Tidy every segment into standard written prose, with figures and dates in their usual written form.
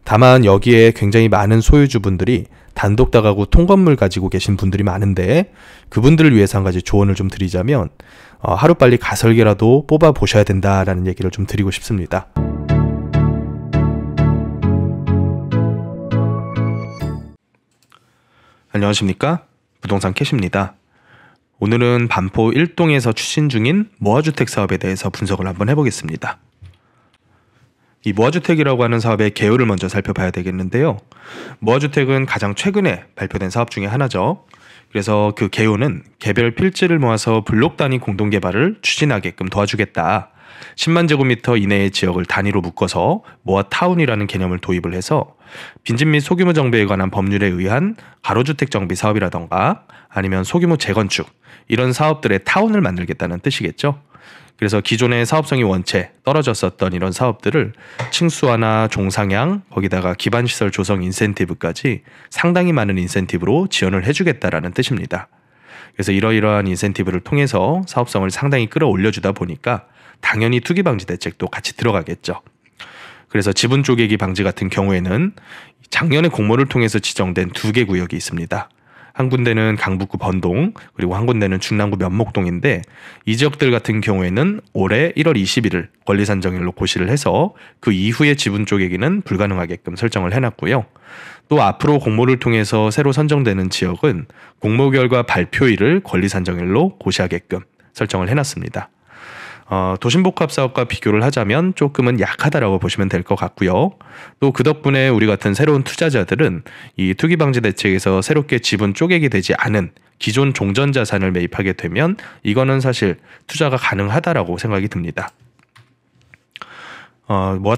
다만 여기에 굉장히 많은 소유주분들이 단독 다가구 통건물 가지고 계신 분들이 많은데 그분들을 위해서 한 가지 조언을 좀 드리자면 하루빨리 가설계라도 뽑아 보셔야 된다라는 얘기를 좀 드리고 싶습니다. 안녕하십니까? 부동산 캐시입니다. 오늘은 반포 1동에서 추진 중인 모아주택 사업에 대해서 분석을 한번 해보겠습니다. 이 모아주택이라고 하는 사업의 개요를 먼저 살펴봐야 되겠는데요. 모아주택은 가장 최근에 발표된 사업 중에 하나죠. 그래서 그 개요는 개별 필지를 모아서 블록 단위 공동개발을 추진하게끔 도와주겠다. 10만 제곱미터 이내의 지역을 단위로 묶어서 모아타운이라는 개념을 도입을 해서 빈집 및 소규모 정비에 관한 법률에 의한 가로주택 정비 사업이라던가 아니면 소규모 재건축 이런 사업들의 타운을 만들겠다는 뜻이겠죠. 그래서 기존의 사업성이 원체 떨어졌었던 이런 사업들을 층수화나 종상향 거기다가 기반시설 조성 인센티브까지 상당히 많은 인센티브로 지원을 해주겠다라는 뜻입니다. 그래서 이러이러한 인센티브를 통해서 사업성을 상당히 끌어올려주다 보니까 당연히 투기방지 대책도 같이 들어가겠죠. 그래서 지분 쪼개기 방지 같은 경우에는 작년에 공모를 통해서 지정된 2개 구역이 있습니다. 한 군데는 강북구 번동 그리고 한 군데는 중랑구 면목동인데 이 지역들 같은 경우에는 올해 1월 20일을 권리산정일로 고시를 해서 그 이후에 지분 쪼개기는 불가능하게끔 설정을 해놨고요. 또 앞으로 공모를 통해서 새로 선정되는 지역은 공모 결과 발표일을 권리산정일로 고시하게끔 설정을 해놨습니다. 도심복합 사업과 비교를 하자면 조금은 약하다라고 보시면 될 것 같고요. 또 그 덕분에 우리 같은 새로운 투자자들은 이 투기방지 대책에서 새롭게 지분 쪼개기 되지 않은 기존 종전자산을 매입하게 되면 이거는 사실 투자가 가능하다라고 생각이 듭니다.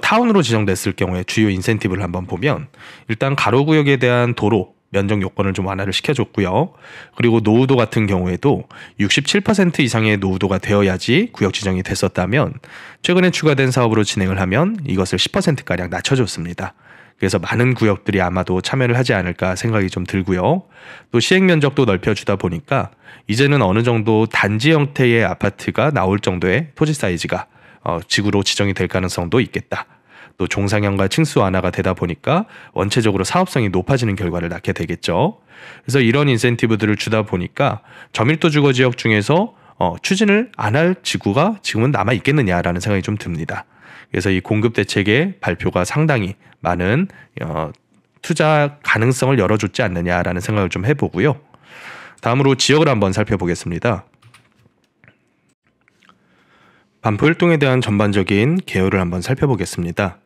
타운으로 지정됐을 경우에 주요 인센티브를 한번 보면 일단 가로구역에 대한 도로 면적 요건을 좀 완화를 시켜줬고요. 그리고 노후도 같은 경우에도 67% 이상의 노후도가 되어야지 구역 지정이 됐었다면 최근에 추가된 사업으로 진행을 하면 이것을 10%가량 낮춰줬습니다. 그래서 많은 구역들이 아마도 참여를 하지 않을까 생각이 좀 들고요. 또 시행 면적도 넓혀주다 보니까 이제는 어느 정도 단지 형태의 아파트가 나올 정도의 토지 사이즈가 지구로 지정이 될 가능성도 있겠다. 또 종상형과 층수 완화가 되다 보니까 원체적으로 사업성이 높아지는 결과를 낳게 되겠죠. 그래서 이런 인센티브들을 주다 보니까 저밀도 주거 지역 중에서 추진을 안 할 지구가 지금은 남아 있겠느냐라는 생각이 좀 듭니다. 그래서 이 공급 대책의 발표가 상당히 많은 투자 가능성을 열어줬지 않느냐라는 생각을 좀 해보고요. 다음으로 지역을 한번 살펴보겠습니다. 반포 1동에 대한 전반적인 개요를 한번 살펴보겠습니다.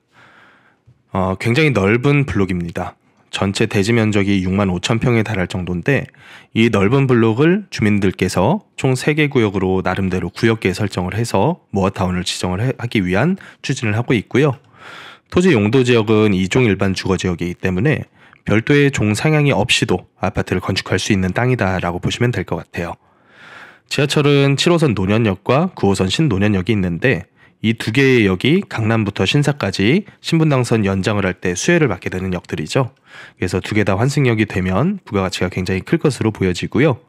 굉장히 넓은 블록입니다. 전체 대지 면적이 6만 5천 평에 달할 정도인데 이 넓은 블록을 주민들께서 총 3개 구역으로 나름대로 구역계 설정을 해서 모아타운을 지정을 하기 위한 추진을 하고 있고요. 토지 용도 지역은 2종 일반 주거지역이기 때문에 별도의 종상향이 없이도 아파트를 건축할 수 있는 땅이다라고 보시면 될 것 같아요. 지하철은 7호선 노년역과 9호선 신노년역이 있는데 이 2개의 역이 강남부터 신사까지 신분당선 연장을 할 때 수혜를 받게 되는 역들이죠. 그래서 2개 다 환승역이 되면 부가가치가 굉장히 클 것으로 보여지고요.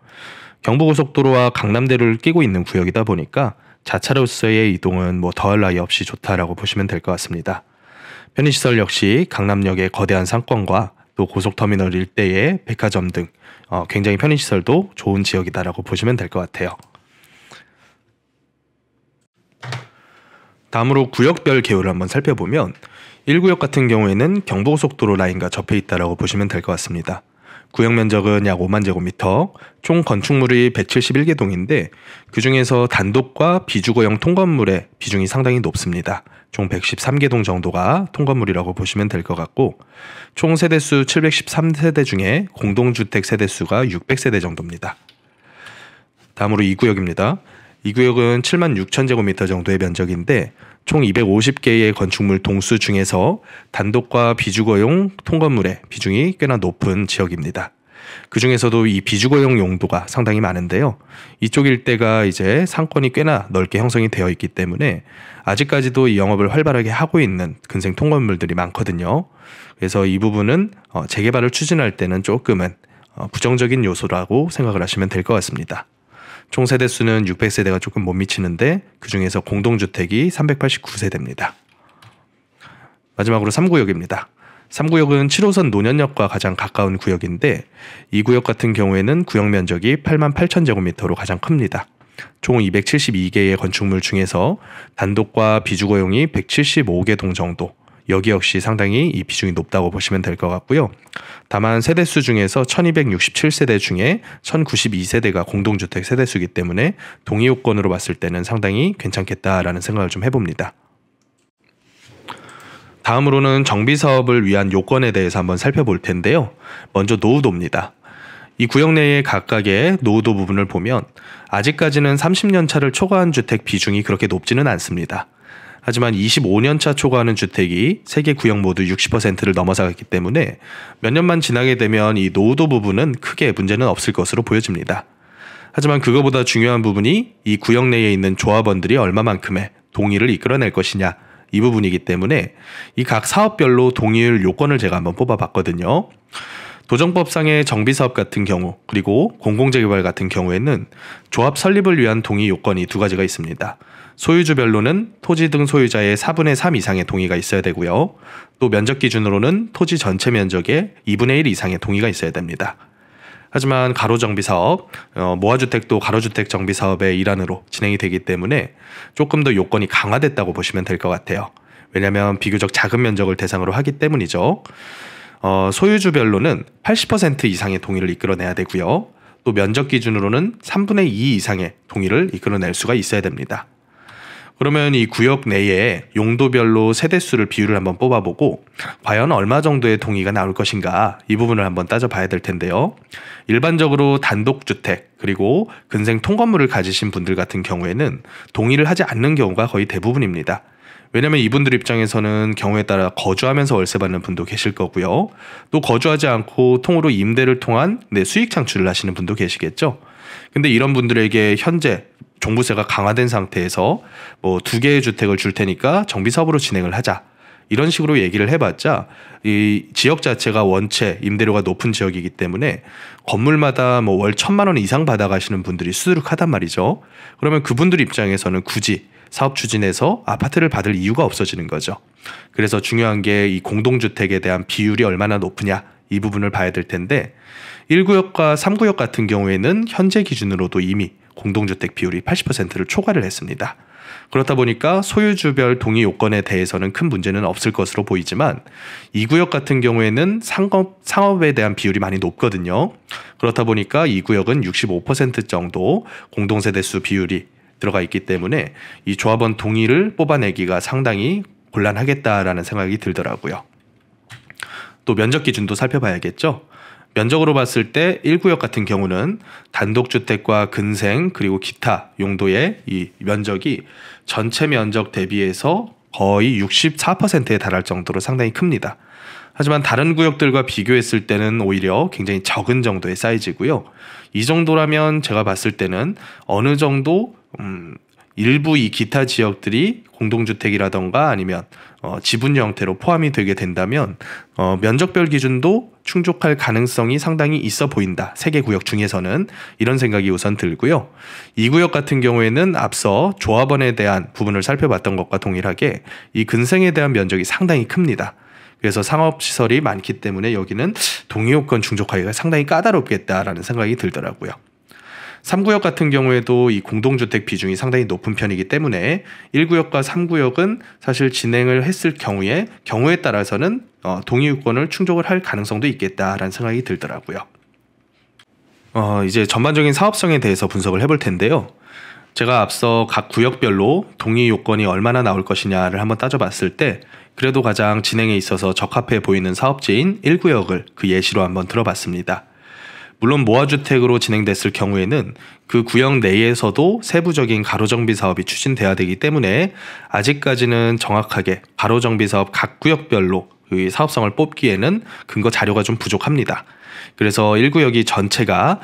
경부고속도로와 강남대로를 끼고 있는 구역이다 보니까 자차로서의 이동은 더할 나위 없이 좋다라고 보시면 될 것 같습니다. 편의시설 역시 강남역의 거대한 상권과 또 고속터미널 일대의 백화점 등 굉장히 편의시설도 좋은 지역이다라고 보시면 될 것 같아요. 다음으로 구역별 개요를 한번 살펴보면 1구역 같은 경우에는 경부고속도로 라인과 접해 있다라고 보시면 될 것 같습니다. 구역 면적은 약 5만 제곱미터, 총 건축물이 171개 동인데 그 중에서 단독과 비주거형 통건물의 비중이 상당히 높습니다. 총 113개 동 정도가 통건물이라고 보시면 될 것 같고 총 세대수 713세대 중에 공동주택 세대수가 600세대 정도입니다. 다음으로 2구역입니다. 이 구역은 7만 6천 제곱미터 정도의 면적인데 총 250개의 건축물 동수 중에서 단독과 비주거용 통건물의 비중이 꽤나 높은 지역입니다. 그 중에서도 이 비주거용 용도가 상당히 많은데요. 이쪽 일대가 이제 상권이 꽤나 넓게 형성이 되어 있기 때문에 아직까지도 이 영업을 활발하게 하고 있는 근생 통건물들이 많거든요. 그래서 이 부분은 재개발을 추진할 때는 조금은 부정적인 요소라고 생각을 하시면 될 것 같습니다. 총 세대수는 600세대가 조금 못 미치는데 그 중에서 공동주택이 389세대입니다. 마지막으로 3구역입니다. 3구역은 7호선 논현역과 가장 가까운 구역인데 이 구역 같은 경우에는 구역 면적이 88,000제곱미터로 가장 큽니다. 총 272개의 건축물 중에서 단독과 비주거용이 175개 동 정도, 여기 역시 상당히 이 비중이 높다고 보시면 될 것 같고요. 다만 세대수 중에서 1267세대 중에 1092세대가 공동주택 세대수이기 때문에 동의 요건으로 봤을 때는 상당히 괜찮겠다라는 생각을 좀 해봅니다. 다음으로는 정비사업을 위한 요건에 대해서 한번 살펴볼 텐데요. 먼저 노후도입니다. 이 구역 내의 각각의 노후도 부분을 보면 아직까지는 30년 차를 초과한 주택 비중이 그렇게 높지는 않습니다. 하지만 25년 차 초과하는 주택이 세개 구역 모두 60%를 넘어서갔기 때문에 몇 년만 지나게 되면 이 노후도 부분은 크게 문제는 없을 것으로 보여집니다. 하지만 그거보다 중요한 부분이 이 구역 내에 있는 조합원들이 얼마만큼의 동의를 이끌어낼 것이냐, 이 부분이기 때문에 이 각 사업별로 동의율 요건을 제가 한번 뽑아봤거든요. 도정법상의 정비사업 같은 경우 그리고 공공재개발 같은 경우에는 조합 설립을 위한 동의 요건이 두 가지가 있습니다. 소유주별로는 토지 등 소유자의 4분의 3 이상의 동의가 있어야 되고요. 또 면적 기준으로는 토지 전체 면적의 2분의 1 이상의 동의가 있어야 됩니다. 하지만 가로정비사업, 모아주택도 가로주택 정비사업의 일환으로 진행이 되기 때문에 조금 더 요건이 강화됐다고 보시면 될 것 같아요. 왜냐하면 비교적 작은 면적을 대상으로 하기 때문이죠. 소유주별로는 80% 이상의 동의를 이끌어내야 되고요. 또 면적 기준으로는 3분의 2 이상의 동의를 이끌어낼 수가 있어야 됩니다. 그러면 이 구역 내에 용도별로 세대수를 비율을 한번 뽑아보고 과연 얼마 정도의 동의가 나올 것인가, 이 부분을 한번 따져봐야 될 텐데요. 일반적으로 단독주택 그리고 근생 통건물을 가지신 분들 같은 경우에는 동의를 하지 않는 경우가 거의 대부분입니다. 왜냐하면 이분들 입장에서는 경우에 따라 거주하면서 월세 받는 분도 계실 거고요. 또 거주하지 않고 통으로 임대를 통한 수익 창출을 하시는 분도 계시겠죠. 근데 이런 분들에게 현재 종부세가 강화된 상태에서 뭐 2개의 주택을 줄 테니까 정비사업으로 진행을 하자, 이런 식으로 얘기를 해봤자 이 지역 자체가 원체 임대료가 높은 지역이기 때문에 건물마다 뭐 월 1,000만 원 이상 받아가시는 분들이 수두룩하단 말이죠. 그러면 그분들 입장에서는 굳이 사업 추진에서 아파트를 받을 이유가 없어지는 거죠. 그래서 중요한 게 이 공동주택에 대한 비율이 얼마나 높으냐, 이 부분을 봐야 될 텐데 1구역과 3구역 같은 경우에는 현재 기준으로도 이미 공동주택 비율이 80%를 초과를 했습니다. 그렇다 보니까 소유주별 동의 요건에 대해서는 큰 문제는 없을 것으로 보이지만 2구역 같은 경우에는 상업에 대한 비율이 많이 높거든요. 그렇다 보니까 2구역은 65% 정도 공동세대수 비율이 들어가 있기 때문에 이 조합원 동의를 뽑아내기가 상당히 곤란하겠다라는 생각이 들더라고요. 또 면적 기준도 살펴봐야겠죠. 면적으로 봤을 때 1구역 같은 경우는 단독주택과 근생 그리고 기타 용도의 이 면적이 전체 면적 대비해서 거의 64%에 달할 정도로 상당히 큽니다. 하지만 다른 구역들과 비교했을 때는 오히려 굉장히 적은 정도의 사이즈고요. 이 정도라면 제가 봤을 때는 어느 정도 일부 이 기타 지역들이 공동주택이라던가 아니면 지분 형태로 포함이 되게 된다면 면적별 기준도 충족할 가능성이 상당히 있어 보인다. 3개 구역 중에서는, 이런 생각이 우선 들고요. 2구역 같은 경우에는 앞서 조합원에 대한 부분을 살펴봤던 것과 동일하게 이 근생에 대한 면적이 상당히 큽니다. 그래서 상업시설이 많기 때문에 여기는 동의요건 충족하기가 상당히 까다롭겠다라는 생각이 들더라고요. 3구역 같은 경우에도 이 공동주택 비중이 상당히 높은 편이기 때문에 1구역과 3구역은 사실 진행을 했을 경우에 따라서는 동의요건을 충족을 할 가능성도 있겠다라는 생각이 들더라고요. 이제 전반적인 사업성에 대해서 분석을 해볼 텐데요. 제가 앞서 각 구역별로 동의요건이 얼마나 나올 것이냐를 한번 따져봤을 때 그래도 가장 진행에 있어서 적합해 보이는 사업지인 1구역을 그 예시로 한번 들어봤습니다. 물론 모아주택으로 진행됐을 경우에는 그 구역 내에서도 세부적인 가로정비 사업이 추진돼야 되기 때문에 아직까지는 정확하게 가로정비 사업 각 구역별로 그 사업성을 뽑기에는 근거 자료가 좀 부족합니다. 그래서 1구역이 전체가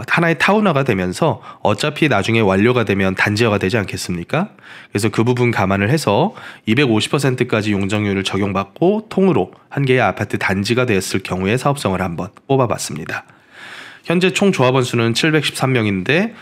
하나의 타운화가 되면서 어차피 나중에 완료가 되면 단지화가 되지 않겠습니까? 그래서 그 부분 감안을 해서 250%까지 용적률을 적용받고 통으로 한 개의 아파트 단지가 되었을 경우의 사업성을 한번 뽑아봤습니다. 현재 총 조합원 수는 713명인데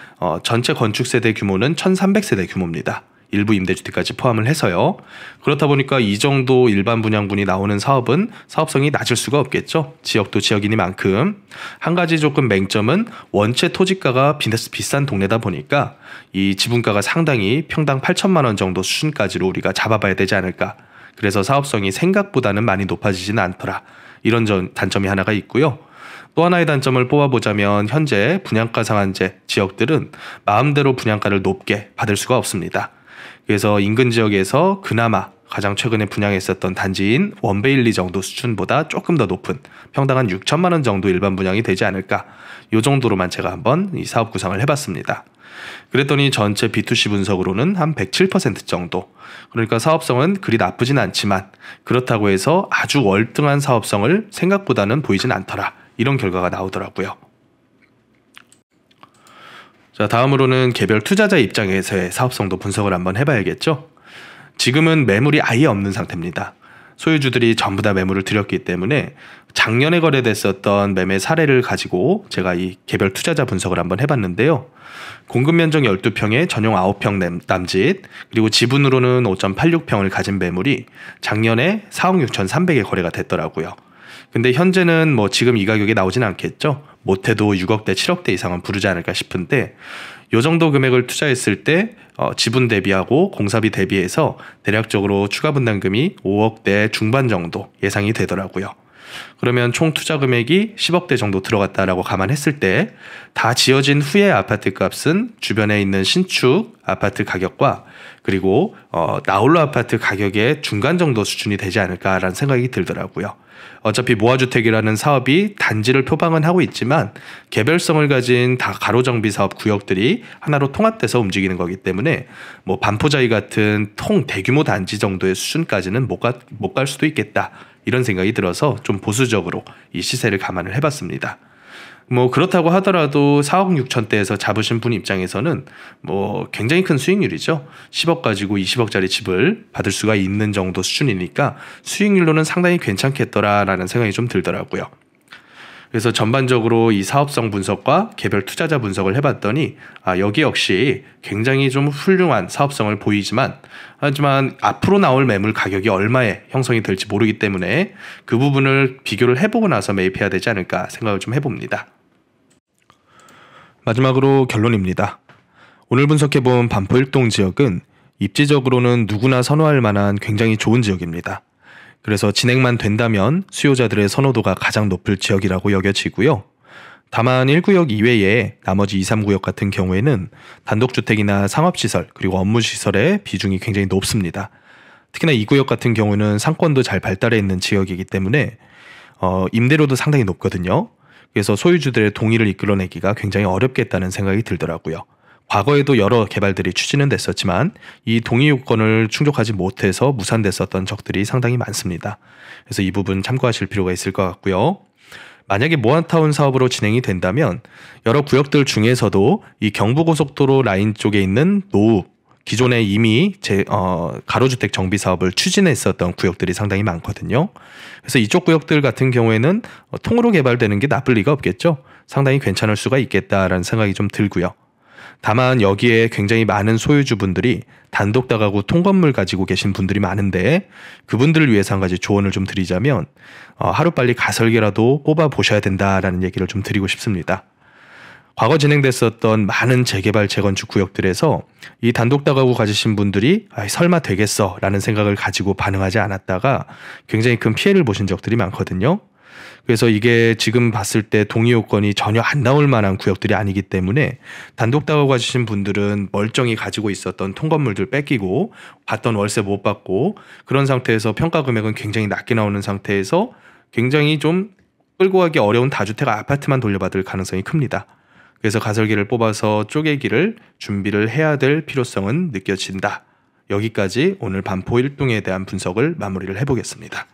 전체 건축 세대 규모는 1300세대 규모입니다. 일부 임대주택까지 포함을 해서요. 그렇다 보니까 이 정도 일반 분양분이 나오는 사업은 사업성이 낮을 수가 없겠죠. 지역도 지역이니만큼. 한 가지 조금 맹점은 원체 토지가가 비싼 동네다 보니까 이 지분가가 상당히 평당 8천만 원 정도 수준까지로 우리가 잡아봐야 되지 않을까. 그래서 사업성이 생각보다는 많이 높아지지는 않더라. 이런 단점이 하나가 있고요. 또 하나의 단점을 뽑아보자면 현재 분양가 상한제 지역들은 마음대로 분양가를 높게 받을 수가 없습니다. 그래서 인근 지역에서 그나마 가장 최근에 분양했었던 단지인 원베일리 정도 수준보다 조금 더 높은 평당 한 6천만 원 정도 일반 분양이 되지 않을까. 이 정도로만 제가 한번 이 사업 구상을 해봤습니다. 그랬더니 전체 B2C 분석으로는 한 107% 정도. 그러니까 사업성은 그리 나쁘진 않지만 그렇다고 해서 아주 월등한 사업성을 생각보다는 보이진 않더라. 이런 결과가 나오더라고요. 자, 다음으로는 개별 투자자 입장에서의 사업성도 분석을 한번 해봐야겠죠. 지금은 매물이 아예 없는 상태입니다. 소유주들이 전부 다 매물을 들였기 때문에 작년에 거래됐었던 매매 사례를 가지고 제가 이 개별 투자자 분석을 한번 해봤는데요. 공급 면적 12평에 전용 9평 남짓, 그리고 지분으로는 5.86평을 가진 매물이 작년에 4억 6,300에 거래가 됐더라고요. 근데 현재는 뭐 지금 이 가격에 나오진 않겠죠. 못해도 6억대 7억대 이상은 부르지 않을까 싶은데 요 정도 금액을 투자했을 때 지분 대비하고 공사비 대비해서 대략적으로 추가 분담금이 5억대 중반 정도 예상이 되더라고요. 그러면 총 투자 금액이 10억대 정도 들어갔다라고 감안했을 때 다 지어진 후에 아파트 값은 주변에 있는 신축 아파트 가격과 그리고 나홀로 아파트 가격의 중간 정도 수준이 되지 않을까라는 생각이 들더라고요. 어차피 모아주택이라는 사업이 단지를 표방은 하고 있지만 개별성을 가진 다 가로정비 사업 구역들이 하나로 통합돼서 움직이는 거기 때문에 뭐 반포자이 같은 대규모 단지 정도의 수준까지는 못 갈 수도 있겠다. 이런 생각이 들어서 좀 보수적으로 이 시세를 감안을 해봤습니다. 뭐 그렇다고 하더라도 4억 6천대에서 잡으신 분 입장에서는 뭐 굉장히 큰 수익률이죠. 10억 가지고 20억짜리 집을 받을 수가 있는 정도 수준이니까 수익률로는 상당히 괜찮겠더라라는 생각이 좀 들더라고요. 그래서 전반적으로 이 사업성 분석과 개별 투자자 분석을 해봤더니 여기 역시 굉장히 좀 훌륭한 사업성을 보이지만 하지만 앞으로 나올 매물 가격이 얼마에 형성이 될지 모르기 때문에 그 부분을 비교를 해보고 나서 매입해야 되지 않을까 생각을 좀 해봅니다. 마지막으로 결론입니다. 오늘 분석해본 반포 1동 지역은 입지적으로는 누구나 선호할 만한 굉장히 좋은 지역입니다. 그래서 진행만 된다면 수요자들의 선호도가 가장 높을 지역이라고 여겨지고요. 다만 1구역 이외에 나머지 2, 3구역 같은 경우에는 단독주택이나 상업시설 그리고 업무시설의 비중이 굉장히 높습니다. 특히나 2구역 같은 경우는 상권도 잘 발달해 있는 지역이기 때문에 임대료도 상당히 높거든요. 그래서 소유주들의 동의를 이끌어내기가 굉장히 어렵겠다는 생각이 들더라고요. 과거에도 여러 개발들이 추진은 됐었지만 이 동의 요건을 충족하지 못해서 무산됐었던 적들이 상당히 많습니다. 그래서 이 부분 참고하실 필요가 있을 것 같고요. 만약에 모아타운 사업으로 진행이 된다면 여러 구역들 중에서도 이 경부고속도로 라인 쪽에 있는 노후, 기존에 이미 가로주택 정비 사업을 추진했었던 구역들이 상당히 많거든요. 그래서 이쪽 구역들 같은 경우에는 통으로 개발되는 게 나쁠 리가 없겠죠. 상당히 괜찮을 수가 있겠다라는 생각이 좀 들고요. 다만 여기에 굉장히 많은 소유주분들이 단독 다가구 통건물 가지고 계신 분들이 많은데 그분들을 위해서 한 가지 조언을 좀 드리자면 하루빨리 가설계라도 뽑아 보셔야 된다라는 얘기를 좀 드리고 싶습니다. 과거 진행됐었던 많은 재개발 재건축 구역들에서 이 단독 다가구 가지신 분들이 설마 되겠어 라는 생각을 가지고 반응하지 않았다가 굉장히 큰 피해를 보신 적들이 많거든요. 그래서 이게 지금 봤을 때 동의 요건이 전혀 안 나올 만한 구역들이 아니기 때문에 단독 다가구 가지신 분들은 멀쩡히 가지고 있었던 통건물들 뺏기고 받던 월세 못 받고 그런 상태에서 평가 금액은 굉장히 낮게 나오는 상태에서 굉장히 좀 끌고 가기 어려운 다주택 아파트만 돌려받을 가능성이 큽니다. 그래서 가설기를 뽑아서 쪼개기를 준비를 해야 될 필요성은 느껴진다. 여기까지 오늘 반포 1동에 대한 분석을 마무리를 해보겠습니다.